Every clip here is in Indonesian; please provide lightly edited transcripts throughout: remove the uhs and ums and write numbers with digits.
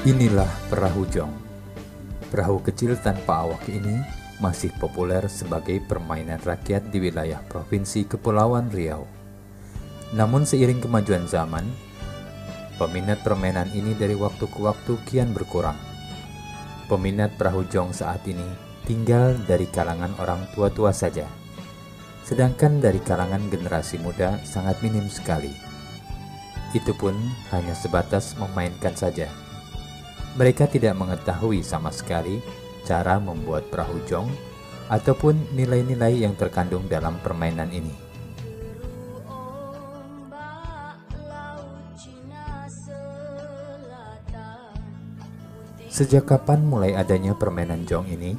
Inilah perahu jong. Perahu kecil tanpa awak ini masih populer sebagai permainan rakyat di wilayah Provinsi Kepulauan Riau. Namun seiring kemajuan zaman, peminat permainan ini dari waktu ke waktu kian berkurang. Peminat perahu jong saat ini tinggal dari kalangan orang tua-tua saja, sedangkan dari kalangan generasi muda sangat minim sekali. Itu pun hanya sebatas memainkan saja. Mereka tidak mengetahui sama sekali cara membuat perahu jong ataupun nilai-nilai yang terkandung dalam permainan ini. Sejak kapan mulai adanya permainan jong ini?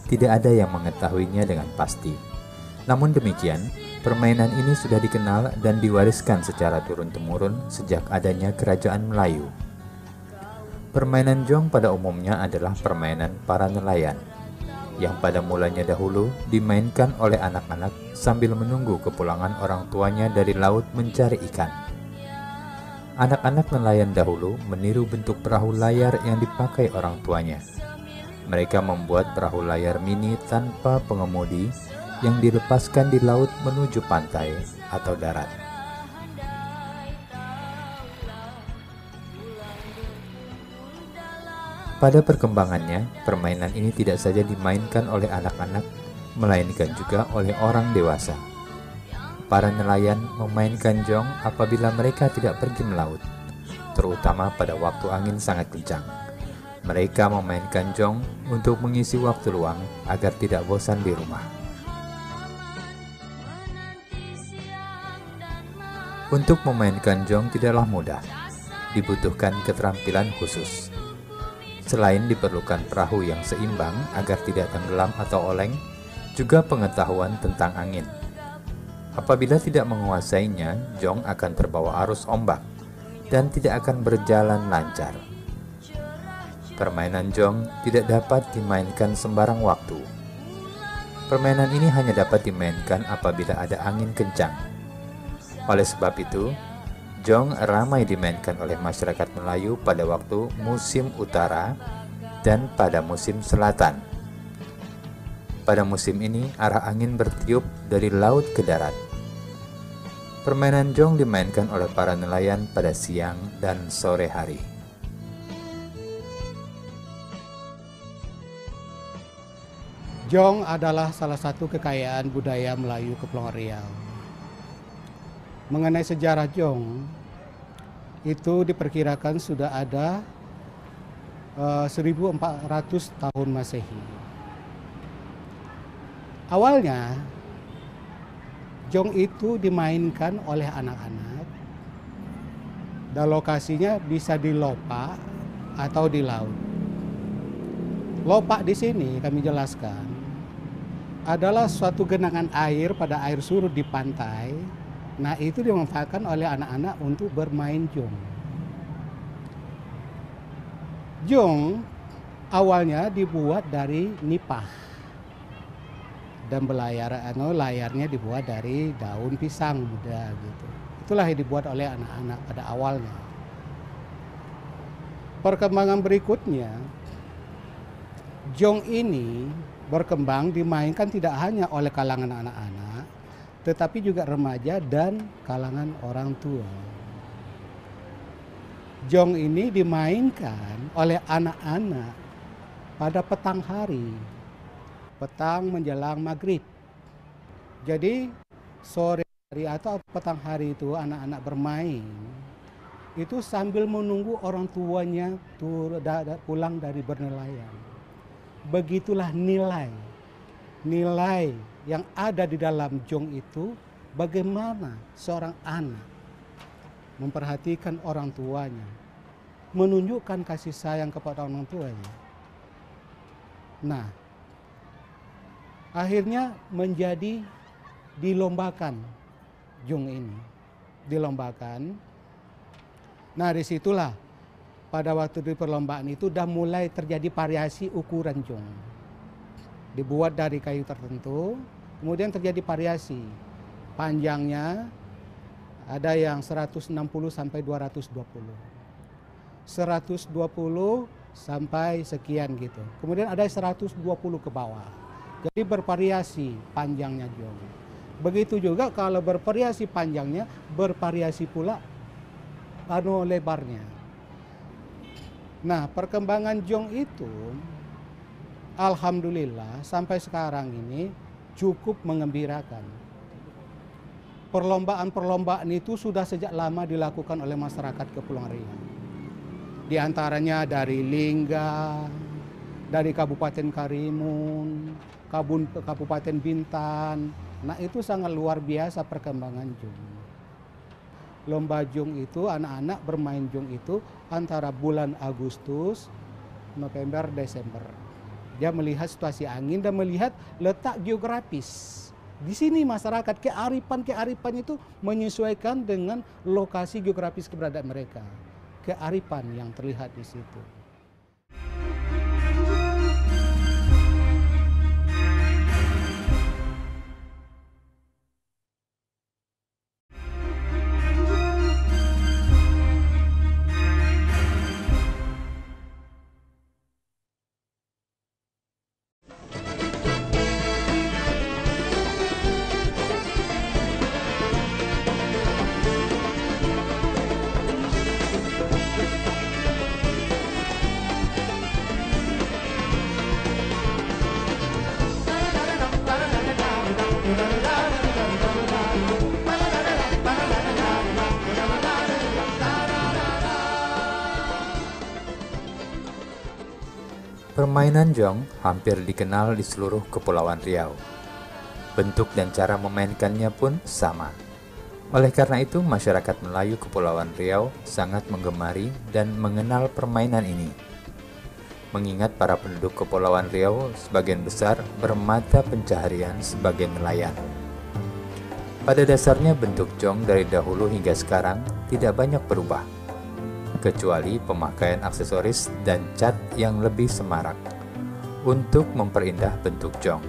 Tidak ada yang mengetahuinya dengan pasti. Namun demikian, permainan ini sudah dikenal dan diwariskan secara turun-temurun sejak adanya Kerajaan Melayu. Permainan jong pada umumnya adalah permainan para nelayan, yang pada mulanya dahulu dimainkan oleh anak-anak sambil menunggu kepulangan orang tuanya dari laut mencari ikan. Anak-anak nelayan dahulu meniru bentuk perahu layar yang dipakai orang tuanya. Mereka membuat perahu layar mini tanpa pengemudi yang dilepaskan di laut menuju pantai atau darat. Pada perkembangannya, permainan ini tidak saja dimainkan oleh anak-anak, melainkan juga oleh orang dewasa. Para nelayan memainkan jong apabila mereka tidak pergi melaut, terutama pada waktu angin sangat kencang. Mereka memainkan jong untuk mengisi waktu luang agar tidak bosan di rumah. Untuk memainkan jong tidaklah mudah, dibutuhkan keterampilan khusus. Selain diperlukan perahu yang seimbang agar tidak tenggelam atau oleng, juga pengetahuan tentang angin. Apabila tidak menguasainya, jong akan terbawa arus ombak dan tidak akan berjalan lancar. Permainan jong tidak dapat dimainkan sembarang waktu. Permainan ini hanya dapat dimainkan apabila ada angin kencang. Oleh sebab itu, jong ramai dimainkan oleh masyarakat Melayu pada waktu musim utara dan pada musim selatan. Pada musim ini, arah angin bertiup dari laut ke darat. Permainan jong dimainkan oleh para nelayan pada siang dan sore hari. Jong adalah salah satu kekayaan budaya Melayu Kepulauan Riau. Mengenai sejarah jong, itu diperkirakan sudah ada 1400 tahun Masehi. Awalnya, jong itu dimainkan oleh anak-anak dan lokasinya bisa di lopak atau di laut. Lopak di sini kami jelaskan adalah suatu genangan air pada air surut di pantai. Nah, itu dimanfaatkan oleh anak-anak untuk bermain jong. Jong awalnya dibuat dari nipah dan layarnya dibuat dari daun pisang muda gitu. Itulah yang dibuat oleh anak-anak pada awalnya. Perkembangan berikutnya, jong ini berkembang dimainkan tidak hanya oleh kalangan anak-anak, tetapi juga remaja dan kalangan orang tua. Jong ini dimainkan oleh anak-anak pada petang hari, petang menjelang maghrib. Jadi sore hari atau petang hari itu anak-anak bermain, itu sambil menunggu orang tuanya pulang dari bernelayan. Begitulah nilai yang ada di dalam jong itu, bagaimana seorang anak memperhatikan orang tuanya, menunjukkan kasih sayang kepada orang tuanya. Nah, akhirnya menjadi dilombakan jong ini, dilombakan. Nah, disitulah pada waktu di perlombaan itu sudah mulai terjadi variasi ukuran jong. Dibuat dari kayu tertentu, kemudian terjadi variasi. Panjangnya ada yang 160 sampai 220. 120 sampai sekian gitu. Kemudian ada 120 ke bawah. Jadi bervariasi panjangnya jong. Begitu juga kalau bervariasi panjangnya, bervariasi pula lebarnya. Nah, perkembangan jong itu alhamdulillah sampai sekarang ini cukup mengembirakan. Perlombaan-perlombaan itu sudah sejak lama dilakukan oleh masyarakat Kepulauan Riau. Di antaranya dari Lingga, dari Kabupaten Karimun, Kabupaten Bintan. Nah, itu sangat luar biasa perkembangan jong. Lomba jong itu, anak-anak bermain jong itu antara bulan Agustus, November, Desember. Dia melihat situasi angin dan melihat letak geografis. Di sini masyarakat kearifan itu menyesuaikan dengan lokasi geografis keberadaan mereka. Kearifan yang terlihat di situ. Permainan jong hampir dikenal di seluruh Kepulauan Riau. Bentuk dan cara memainkannya pun sama. Oleh karena itu, masyarakat Melayu Kepulauan Riau sangat menggemari dan mengenal permainan ini. Mengingat para penduduk Kepulauan Riau sebagian besar bermata pencaharian sebagai nelayan. Pada dasarnya bentuk jong dari dahulu hingga sekarang tidak banyak berubah, kecuali pemakaian aksesoris dan cat yang lebih semarak untuk memperindah bentuk jong.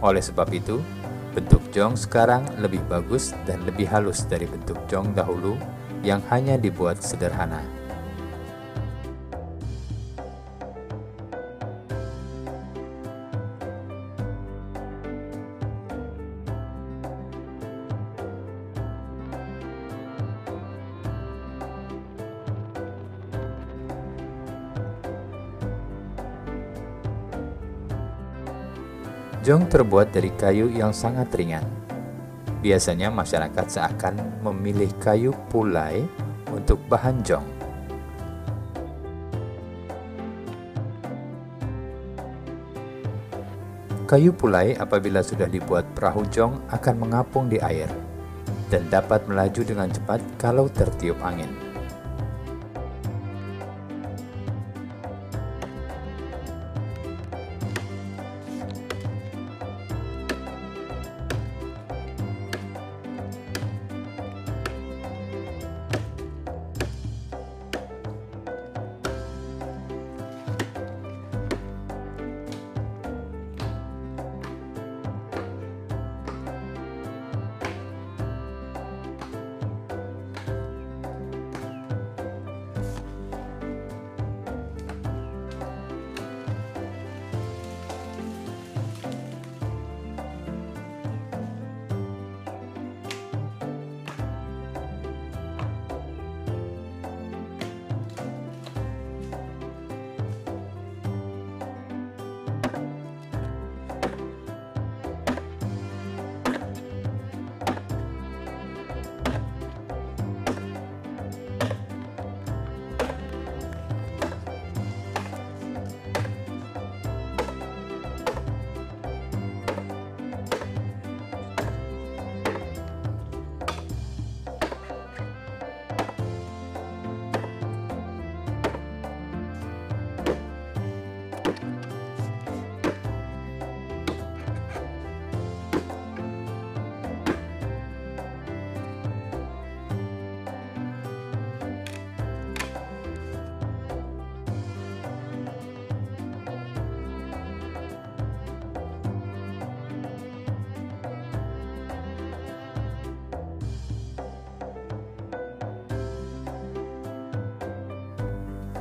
Oleh sebab itu, bentuk jong sekarang lebih bagus dan lebih halus dari bentuk jong dahulu yang hanya dibuat sederhana. Jong terbuat dari kayu yang sangat ringan. Biasanya masyarakat seakan memilih kayu pulai untuk bahan jong. Kayu pulai apabila sudah dibuat perahu jong akan mengapung di air dan dapat melaju dengan cepat kalau tertiup angin.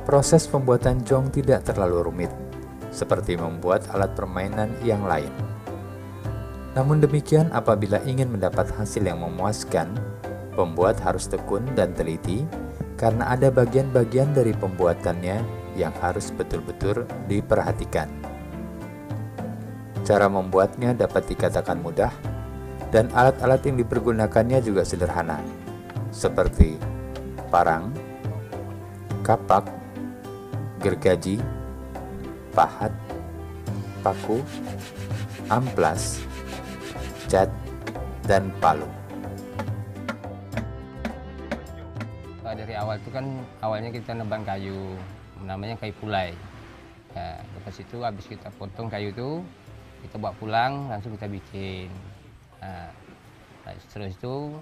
Proses pembuatan jong tidak terlalu rumit, seperti membuat alat permainan yang lain. Namun demikian, apabila ingin mendapat hasil yang memuaskan, pembuat harus tekun dan teliti karena ada bagian-bagian dari pembuatannya yang harus betul-betul diperhatikan. Cara membuatnya dapat dikatakan mudah, dan alat-alat yang dipergunakannya juga sederhana, seperti parang, kapak, gergaji, pahat, paku, amplas, cat, dan palu. Dari awal itu kan awalnya kita nebang kayu, namanya kayu pulai. Nah, lepas itu habis kita potong kayu itu, kita bawa pulang, langsung kita bikin. Nah, terus itu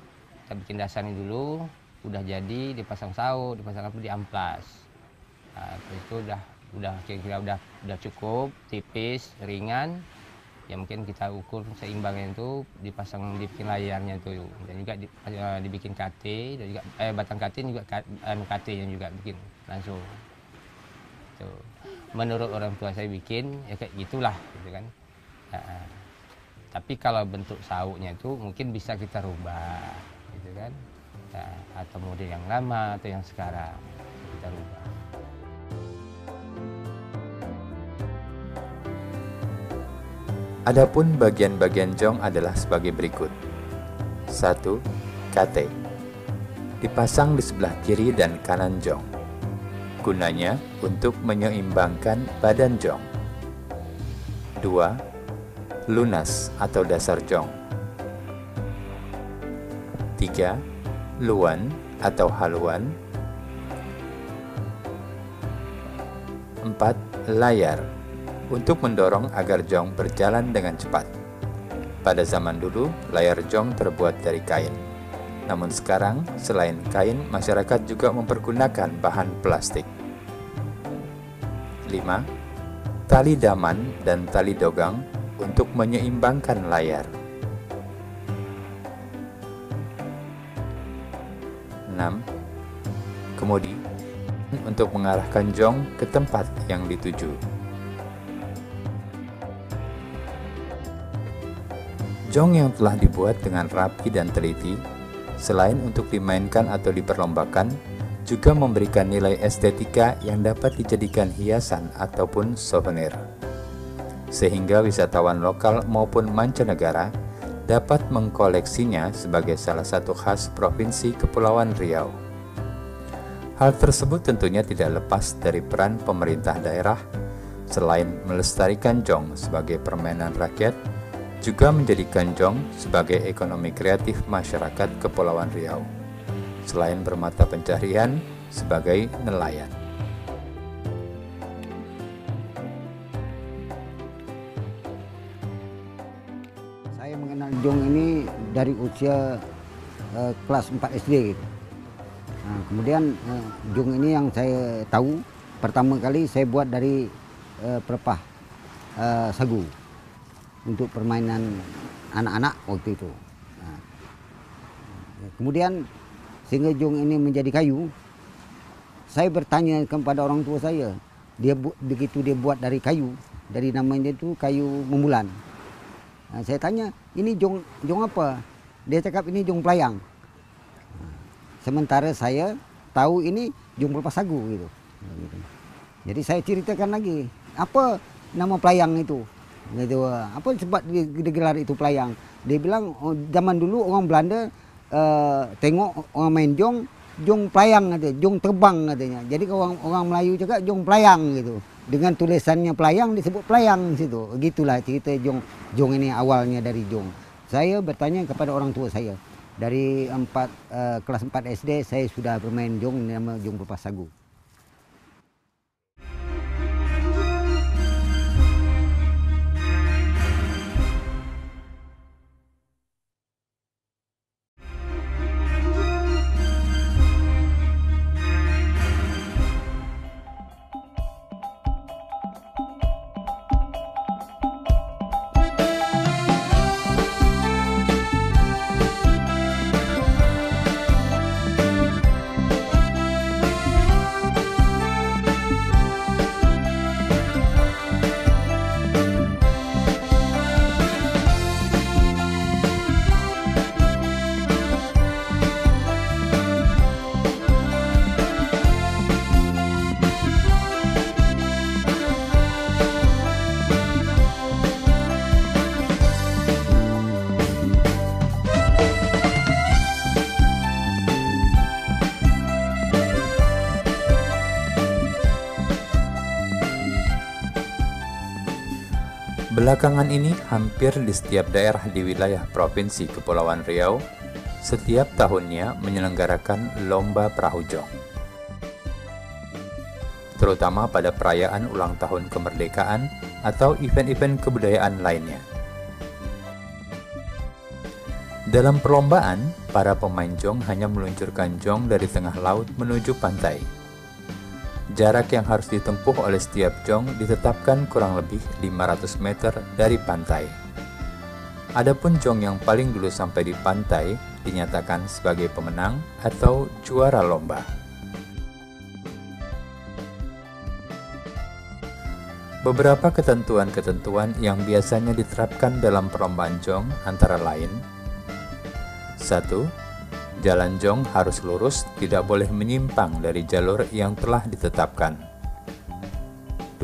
kita bikin dasarnya dulu, udah jadi dipasang saut, dipasang apa, diamplas. Nah, terus itu udah kira-kira udah cukup, tipis, ringan. Ya mungkin kita ukur seimbangnya itu, dibikin layarnya itu, dan juga dibikin KT, dan juga batang KT juga KT yang juga bikin langsung. Tuh. Menurut orang tua saya bikin ya kayak gitulah, gitu kan. Tapi kalau bentuk sautnya itu mungkin bisa kita rubah, gitu kan. Atau model yang lama atau yang sekarang kita rubah. Adapun bagian-bagian jong adalah sebagai berikut. 1. KT. Dipasang di sebelah kiri dan kanan jong. Gunanya untuk menyeimbangkan badan jong. 2. Lunas atau dasar jong. 3. Luan atau haluan. 4. Layar untuk mendorong agar jong berjalan dengan cepat. Pada zaman dulu, layar jong terbuat dari kain. Namun sekarang, selain kain, masyarakat juga mempergunakan bahan plastik. 5. Tali daman dan tali dogang untuk menyeimbangkan layar. 6. Kemudi untuk mengarahkan jong ke tempat yang dituju. Jong yang telah dibuat dengan rapi dan teliti, selain untuk dimainkan atau diperlombakan, juga memberikan nilai estetika yang dapat dijadikan hiasan ataupun souvenir. sehingga wisatawan lokal maupun mancanegara dapat mengkoleksinya sebagai salah satu khas Provinsi Kepulauan Riau. Hal tersebut tentunya tidak lepas dari peran pemerintah daerah. Selain melestarikan jong sebagai permainan rakyat, juga menjadikan jong sebagai ekonomi kreatif masyarakat Kepulauan Riau, selain bermata pencaharian sebagai nelayan. Saya mengenal jong ini dari usia kelas 4 SD gitu. Nah, kemudian jong ini yang saya tahu pertama kali saya buat dari pelepah sagu untuk permainan anak-anak waktu itu. Nah, kemudian sehingga jong ini menjadi kayu, saya bertanya kepada orang tua saya, begitu dia buat dari kayu, dari namanya itu kayu membulan. Nah, saya tanya, ini jong apa? Dia cakap ini jong pelayang. Nah, sementara saya tahu ini jong pelepah sagu gitu. Jadi saya ceritakan lagi, apa nama pelayang itu? Gitu, apa sebab digelar itu pelayang? Dia bilang, oh, zaman dulu orang Belanda tengok orang main jong pelayang katanya, jong terbang katanya. Jadi orang Melayu juga jong pelayang gitu. Dengan tulisannya pelayang disebut pelayang situ. Gitulah cerita jong ini awalnya dari jong. Saya bertanya kepada orang tua saya. Dari kelas 4 SD saya sudah bermain jong, nama jong pelepah sagu. Belakangan ini, hampir di setiap daerah di wilayah Provinsi Kepulauan Riau, setiap tahunnya menyelenggarakan lomba perahu jong. Terutama pada perayaan ulang tahun kemerdekaan atau event-event kebudayaan lainnya. Dalam perlombaan, para pemain jong hanya meluncurkan jong dari tengah laut menuju pantai. Jarak yang harus ditempuh oleh setiap jong ditetapkan kurang lebih 500 meter dari pantai. Adapun jong yang paling dulu sampai di pantai dinyatakan sebagai pemenang atau juara lomba. Beberapa ketentuan-ketentuan yang biasanya diterapkan dalam perlombaan jong antara lain: 1. Jalan jong harus lurus, tidak boleh menyimpang dari jalur yang telah ditetapkan. 2.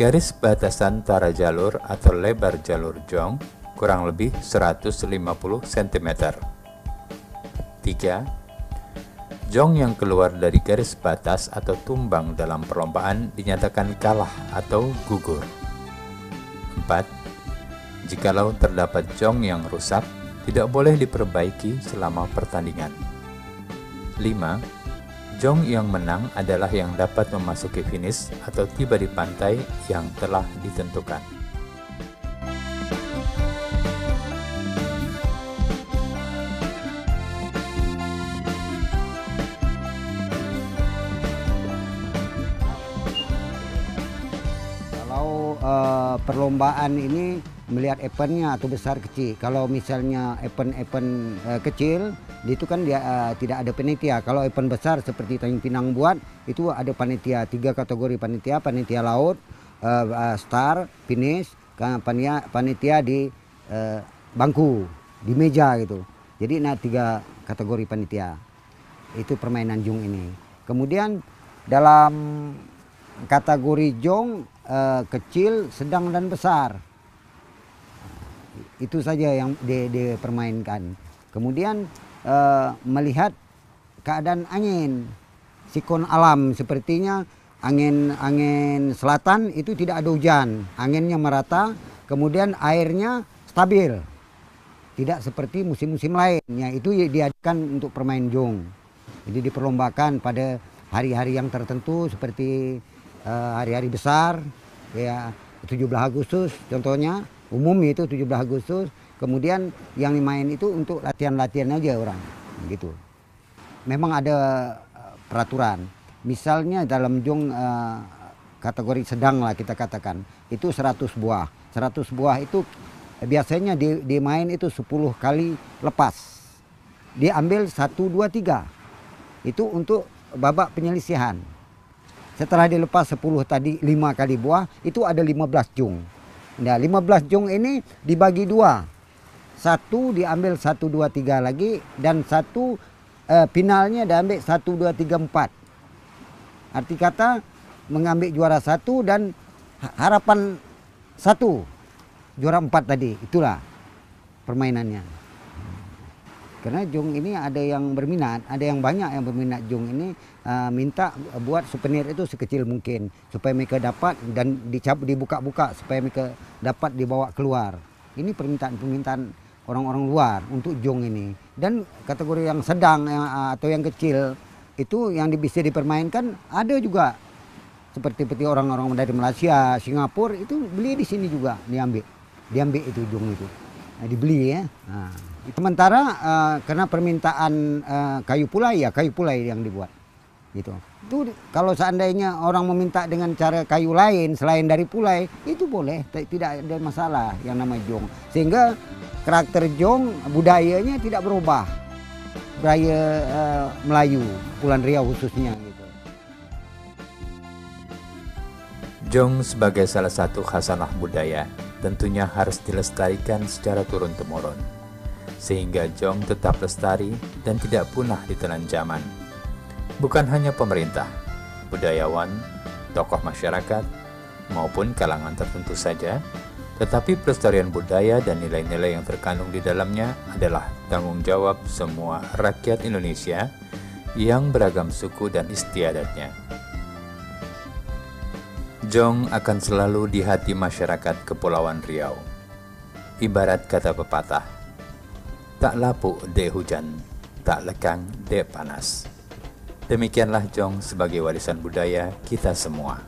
Garis batasan antara jalur atau lebar jalur jong kurang lebih 150 cm. 3. Jong yang keluar dari garis batas atau tumbang dalam perlombaan dinyatakan kalah atau gugur. 4. Jikalau terdapat jong yang rusak, tidak boleh diperbaiki selama pertandingan. 5. Jong yang menang adalah yang dapat memasuki finish atau tiba di pantai yang telah ditentukan. Kalau perlombaan ini melihat eventnya atau besar kecil. Kalau misalnya event kecil, itu kan dia tidak ada panitia. Kalau event besar seperti Tanjung Pinang buat, itu ada panitia, 3 kategori panitia: panitia laut, star, finish, panitia di bangku, di meja gitu. Jadi 3 kategori panitia. Itu permainan jong ini. Kemudian dalam kategori jong kecil, sedang dan besar. Itu saja yang dipermainkan. Kemudian melihat keadaan angin, siklon alam, sepertinya angin selatan itu tidak ada hujan, anginnya merata, kemudian airnya stabil, tidak seperti musim-musim lainnya. Itu diadakan untuk permain jong. Jadi diperlombakan pada hari-hari yang tertentu seperti hari-hari besar, ya 17 Agustus contohnya, umum itu 17 Agustus. Kemudian yang dimain itu untuk latihan-latihan aja orang, gitu. Memang ada peraturan. Misalnya dalam jong kategori sedang lah kita katakan, itu 100 buah. 100 buah itu biasanya dimain itu 10 kali lepas. Diambil 1, 2, 3. Itu untuk babak penyelisihan. Setelah dilepas 10 tadi 5 kali buah, itu ada 15 jong. Nah, 15 jong ini dibagi 2. Satu diambil 1, 2, 3 lagi, dan satu finalnya diambil 1, 2, 3, 4. Arti kata mengambil juara 1 dan harapan 1 juara 4 tadi. Itulah permainannya. Karena jong ini ada yang berminat, ada yang banyak yang berminat jong ini, minta buat souvenir itu sekecil mungkin supaya mereka dapat dan dibuka-buka supaya mereka dapat dibawa keluar. Ini permintaan orang-orang luar untuk jong ini. Dan kategori yang sedang atau yang kecil itu yang bisa dipermainkan ada juga, seperti orang-orang dari Malaysia, Singapura itu beli di sini juga, diambil itu jong itu, dibeli ya. Nah, sementara karena permintaan kayu pulai yang dibuat gitu. Itu kalau seandainya orang meminta dengan cara kayu lain selain dari pulai, itu boleh, tidak ada masalah yang nama jong. Sehingga karakter jong budayanya tidak berubah. Budaya Melayu, Kepulauan Riau khususnya gitu. Jong sebagai salah satu khasanah budaya tentunya harus dilestarikan secara turun-temurun, sehingga jong tetap lestari dan tidak punah ditelan zaman. Bukan hanya pemerintah, budayawan, tokoh masyarakat, maupun kalangan tertentu saja, tetapi pelestarian budaya dan nilai-nilai yang terkandung di dalamnya adalah tanggung jawab semua rakyat Indonesia yang beragam suku dan istiadatnya. Jong akan selalu di hati masyarakat Kepulauan Riau. Ibarat kata pepatah, tak lapuk dek hujan, tak lekang dek panas. Demikianlah jong sebagai warisan budaya kita semua.